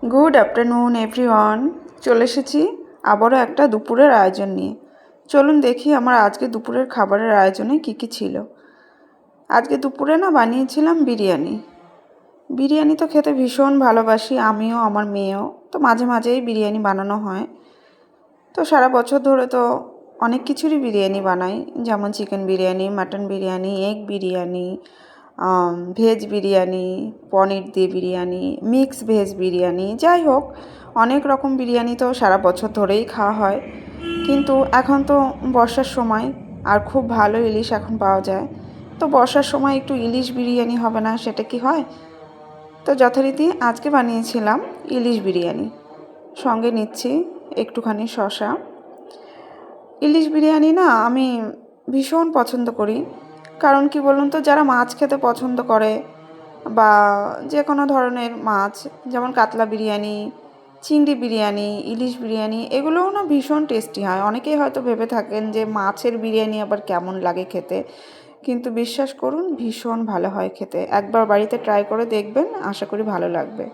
Good afternoon everyone. চলে এসেছি আবারও একটা দুপুরের আয়োজন নিয়ে। চলুন দেখি আমার আজকে দুপুরের খাবারের আয়োজনে কী কী ছিল। আজকে দুপুরে বানিয়েছিলাম বিরিয়ানি। বিরিয়ানি তো খেতে ভীষণ ভালোবাসি আমিও, আমার মেয়েও। তো মাঝে মাঝেই বিরিয়ানি বানানো হয়। তো সারা বছর ধরে তো অনেক কিছুরই বিরিয়ানি বানাই, যেমন chicken biryani, mutton biryani, egg biryani, veg biryani, paneer দিয়ে বিরিয়ানি, মিক্স ভেজ বিরিয়ানি, যাই হোক অনেক রকম বিরিয়ানি তো সারা বছর ধরেই খাওয়া হয়। কিন্তু এখন তো বর্ষার সময়, আর খুব ভালো ইলিশ এখন পাওয়া যায়। তো বর্ষার সময় একটু ইলিশ বিরিয়ানি হবে না, সেটা কি হয়? তো যথারীতি আজকে বানিয়েছিলাম ইলিশ বিরিয়ানি। সঙ্গে নিচ্ছি একটুখানি শসা। ইলিশ বিরিয়ানি আমি ভীষণ পছন্দ করি। কারণ কি বলুন তো, যারা মাছ খেতে পছন্দ করে বা যে কোনো ধরনের মাছ, যেমন কাতলা বিরিয়ানি, চিংড়ি বিরিয়ানি, ইলিশ বিরিয়ানি, এগুলোও ভীষণ টেস্টি হয়। অনেকেই হয়তো ভেবে থাকেন যে মাছের বিরিয়ানি আবার কেমন লাগে খেতে, কিন্তু বিশ্বাস করুন ভীষণ ভালো হয় খেতে। একবার বাড়িতে ট্রাই করে দেখবেন, আশা করি ভালো লাগবে।